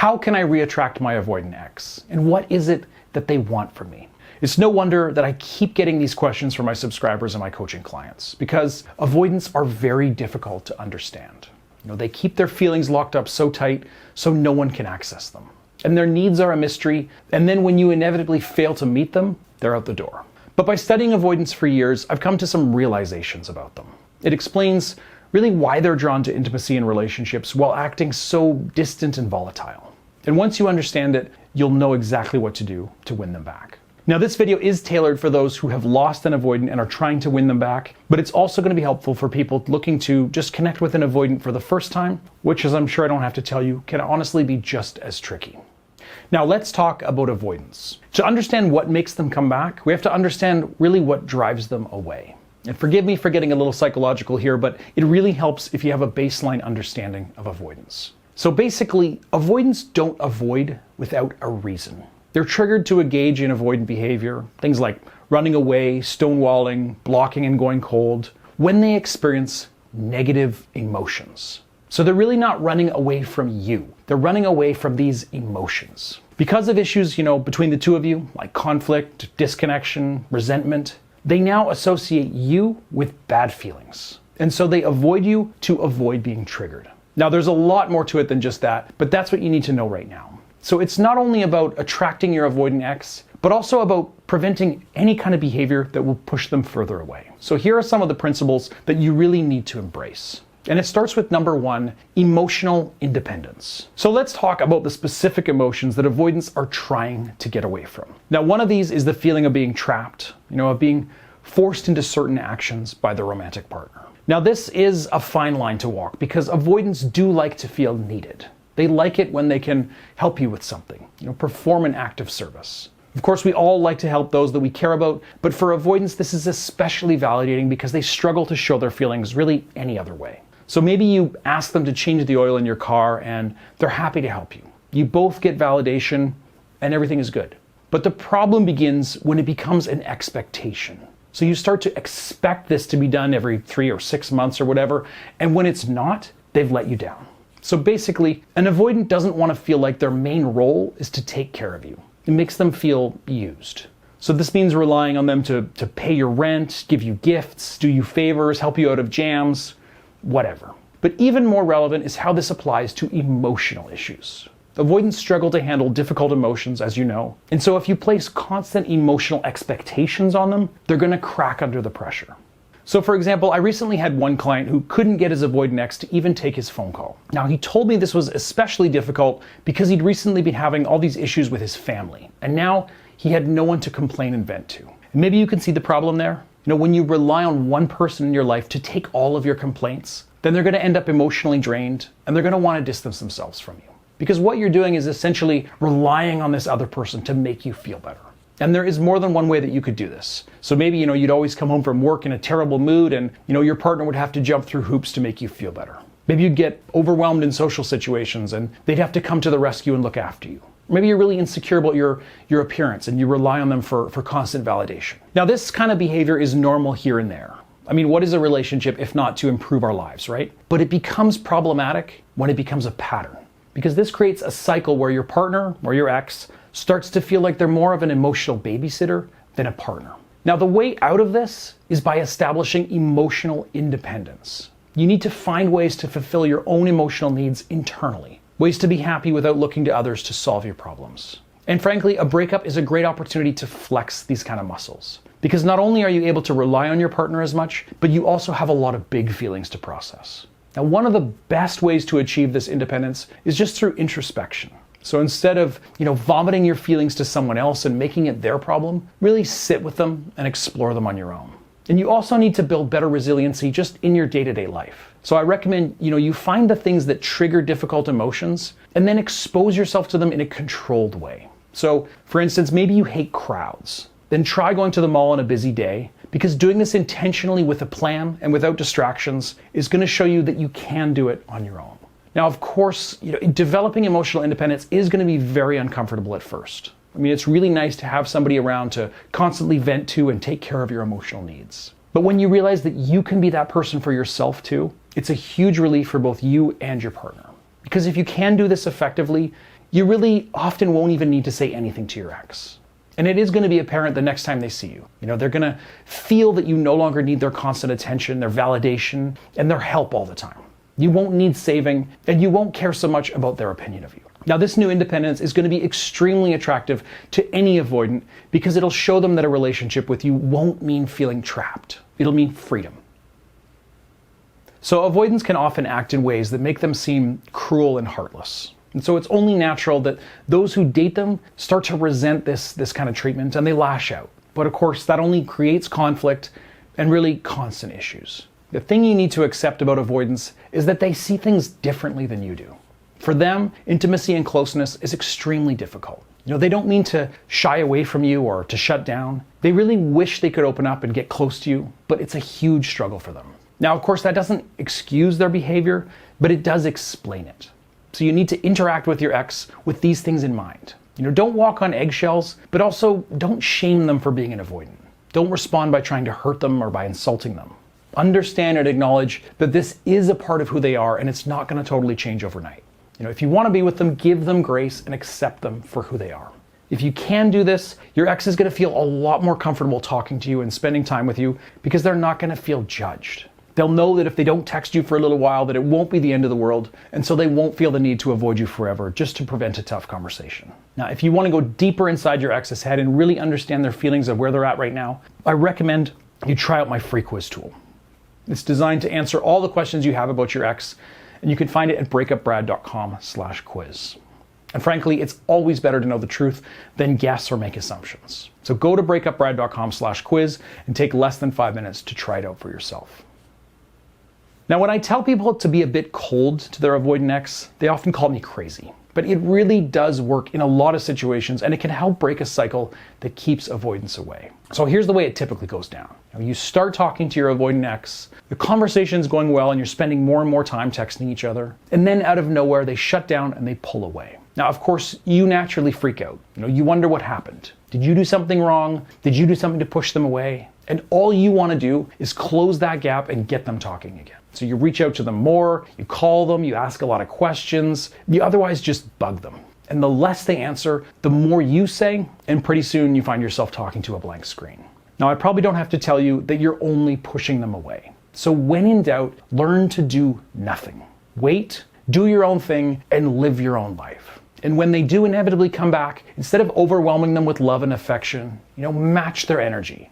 How can I reattract my avoidant ex? And what is it that they want from me? It's no wonder that I keep getting these questions from my subscribers and my coaching clients, because avoidants are very difficult to understand. They keep their feelings locked up so tight so no one can access them. And their needs are a mystery, and then when you inevitably fail to meet them, they're out the door. But by studying avoidance for years, I've come to some realizations about them. It explains really why they're drawn to intimacy in relationships while acting so distant and volatile. And once you understand it, you'll know exactly what to do to win them back. Now, this video is tailored for those who have lost an avoidant and are trying to win them back, but it's also going to be helpful for people looking to just connect with an avoidant for the first time, which, as I'm sure I don't have to tell you, can honestly be just as tricky. Now, let's talk about avoidance. To understand what makes them come back, we have to understand really what drives them away. And forgive me for getting a little psychological here, but it really helps if you have a baseline understanding of avoidance. So basically, avoidants don't avoid without a reason. They're triggered to engage in avoidant behavior, things like running away, stonewalling, blocking and going cold, when they experience negative emotions. So they're really not running away from you. They're running away from these emotions. Because of issues, between the two of you, like conflict, disconnection, resentment, they now associate you with bad feelings. And so they avoid you to avoid being triggered. Now, there's a lot more to it than just that, but that's what you need to know right now. So it's not only about attracting your avoidant ex, but also about preventing any kind of behavior that will push them further away. So here are some of the principles that you really need to embrace. And it starts with number 1, emotional independence. So let's talk about the specific emotions that avoidants are trying to get away from. Now, one of these is the feeling of being trapped, of being forced into certain actions by the romantic partner. Now, this is a fine line to walk because avoidants do like to feel needed. They like it when they can help you with something, perform an act of service. Of course, we all like to help those that we care about, but for avoidants, this is especially validating because they struggle to show their feelings really any other way. So maybe you ask them to change the oil in your car and they're happy to help you. You both get validation and everything is good. But the problem begins when it becomes an expectation. So you start to expect this to be done every 3 or 6 months or whatever, and when it's not, they've let you down. So basically, an avoidant doesn't want to feel like their main role is to take care of you. It makes them feel used. So this means relying on them to pay your rent, give you gifts, do you favors, help you out of jams, whatever. But even more relevant is how this applies to emotional issues. Avoidants struggle to handle difficult emotions, as you know. And so if you place constant emotional expectations on them, they're going to crack under the pressure. So for example, I recently had one client who couldn't get his avoidant ex to even take his phone call. Now, he told me this was especially difficult because he'd recently been having all these issues with his family, and now he had no one to complain and vent to. And maybe you can see the problem there. When you rely on one person in your life to take all of your complaints, then they're going to end up emotionally drained, and they're going to want to distance themselves from you. Because what you're doing is essentially relying on this other person to make you feel better. And there is more than one way that you could do this. So maybe, you'd always come home from work in a terrible mood and, your partner would have to jump through hoops to make you feel better. Maybe you'd get overwhelmed in social situations and they'd have to come to the rescue and look after you. Maybe you're really insecure about your appearance and you rely on them for constant validation. Now, this kind of behavior is normal here and there. I mean, what is a relationship if not to improve our lives, right? But it becomes problematic when it becomes a pattern. Because this creates a cycle where your partner or your ex starts to feel like they're more of an emotional babysitter than a partner. Now, the way out of this is by establishing emotional independence. You need to find ways to fulfill your own emotional needs internally, ways to be happy without looking to others to solve your problems. And frankly, a breakup is a great opportunity to flex these kind of muscles. Because not only are you able to rely on your partner as much, but you also have a lot of big feelings to process. Now, one of the best ways to achieve this independence is just through introspection. So instead of, vomiting your feelings to someone else and making it their problem, really sit with them and explore them on your own. And you also need to build better resiliency just in your day-to-day life. So I recommend, you find the things that trigger difficult emotions and then expose yourself to them in a controlled way. So for instance, maybe you hate crowds. Then try going to the mall on a busy day, because doing this intentionally with a plan and without distractions is going to show you that you can do it on your own. Now, of course, developing emotional independence is going to be very uncomfortable at first. I mean, it's really nice to have somebody around to constantly vent to and take care of your emotional needs. But when you realize that you can be that person for yourself too, it's a huge relief for both you and your partner. Because if you can do this effectively, you really often won't even need to say anything to your ex. And it is going to be apparent the next time they see you. They're going to feel that you no longer need their constant attention, their validation, and their help all the time. You won't need saving, and you won't care so much about their opinion of you. Now, this new independence is going to be extremely attractive to any avoidant because it'll show them that a relationship with you won't mean feeling trapped. It'll mean freedom. So avoidants can often act in ways that make them seem cruel and heartless. And so it's only natural that those who date them start to resent this kind of treatment and they lash out. But of course, that only creates conflict and really constant issues. The thing you need to accept about avoidance is that they see things differently than you do. For them, intimacy and closeness is extremely difficult. They don't mean to shy away from you or to shut down. They really wish they could open up and get close to you, but it's a huge struggle for them. Now, of course, that doesn't excuse their behavior, but it does explain it. So you need to interact with your ex with these things in mind. Don't walk on eggshells, but also don't shame them for being an avoidant. Don't respond by trying to hurt them or by insulting them. Understand and acknowledge that this is a part of who they are and it's not going to totally change overnight. If you want to be with them, give them grace and accept them for who they are. If you can do this, your ex is going to feel a lot more comfortable talking to you and spending time with you because they're not going to feel judged. They'll know that if they don't text you for a little while, that it won't be the end of the world, and so they won't feel the need to avoid you forever just to prevent a tough conversation. Now, if you want to go deeper inside your ex's head and really understand their feelings of where they're at right now, I recommend you try out my free quiz tool. It's designed to answer all the questions you have about your ex, and you can find it at breakupbrad.com/quiz. And frankly, it's always better to know the truth than guess or make assumptions. So go to breakupbrad.com/quiz and take less than 5 minutes to try it out for yourself. Now, when I tell people to be a bit cold to their avoidant ex, they often call me crazy. But it really does work in a lot of situations, and it can help break a cycle that keeps avoidance away. So here's the way it typically goes down. You start talking to your avoidant ex, the conversation's going well, and you're spending more and more time texting each other. And then out of nowhere, they shut down and they pull away. Now, of course, you naturally freak out. You wonder what happened. Did you do something wrong? Did you do something to push them away? And all you want to do is close that gap and get them talking again. So you reach out to them more, you call them, you ask a lot of questions, you otherwise just bug them. And the less they answer, the more you say, and pretty soon you find yourself talking to a blank screen. Now, I probably don't have to tell you that you're only pushing them away. So when in doubt, learn to do nothing. Wait, do your own thing, and live your own life. And when they do inevitably come back, instead of overwhelming them with love and affection, match their energy.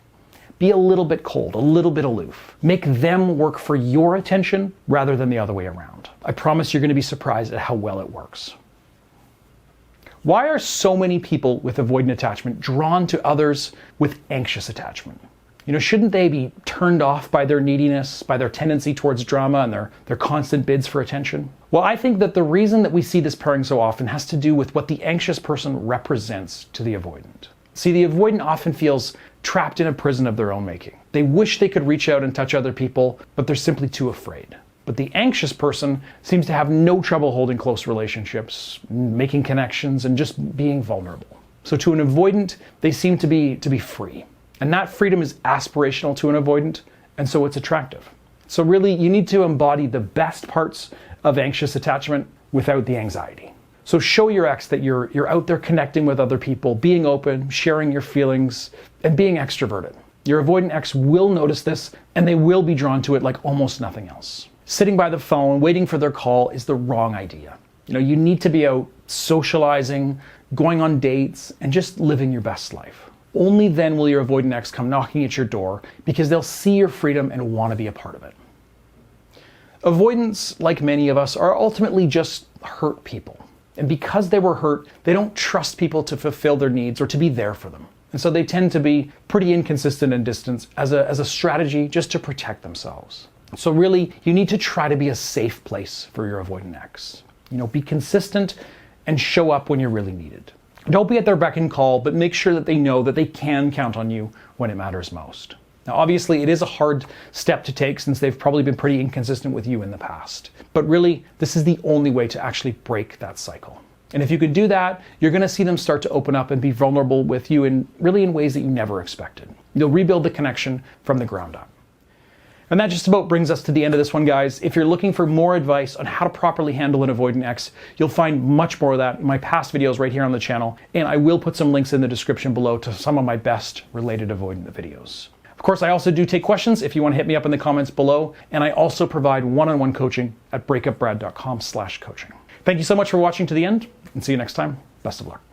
Be a little bit cold, a little bit aloof. Make them work for your attention rather than the other way around. I promise you're going to be surprised at how well it works. Why are so many people with avoidant attachment drawn to others with anxious attachment? Shouldn't they be turned off by their neediness, by their tendency towards drama and their constant bids for attention? Well, I think that the reason that we see this pairing so often has to do with what the anxious person represents to the avoidant. See, the avoidant often feels trapped in a prison of their own making. They wish they could reach out and touch other people, but they're simply too afraid. But the anxious person seems to have no trouble holding close relationships, making connections, and just being vulnerable. So to an avoidant, they seem to be free. And that freedom is aspirational to an avoidant, and so it's attractive. So really, you need to embody the best parts of anxious attachment without the anxiety. So show your ex that you're out there connecting with other people, being open, sharing your feelings, and being extroverted. Your avoidant ex will notice this, and they will be drawn to it like almost nothing else. Sitting by the phone, waiting for their call is the wrong idea. You need to be out socializing, going on dates, and just living your best life. Only then will your avoidant ex come knocking at your door because they'll see your freedom and want to be a part of it. Avoidants, like many of us, are ultimately just hurt people. And because they were hurt, they don't trust people to fulfill their needs or to be there for them. And so they tend to be pretty inconsistent and distant as a strategy just to protect themselves. So really, you need to try to be a safe place for your avoidant ex. Be consistent and show up when you're really needed. Don't be at their beck and call, but make sure that they know that they can count on you when it matters most. Now, obviously, it is a hard step to take since they've probably been pretty inconsistent with you in the past. But really, this is the only way to actually break that cycle. And if you can do that, you're going to see them start to open up and be vulnerable with you in ways that you never expected. You'll rebuild the connection from the ground up. And that just about brings us to the end of this one, guys. If you're looking for more advice on how to properly handle an avoidant ex, you'll find much more of that in my past videos right here on the channel. And I will put some links in the description below to some of my best related avoidant videos. Of course, I also do take questions if you want to hit me up in the comments below. And I also provide one-on-one coaching at breakupbrad.com/coaching. Thank you so much for watching to the end, and see you next time. Best of luck.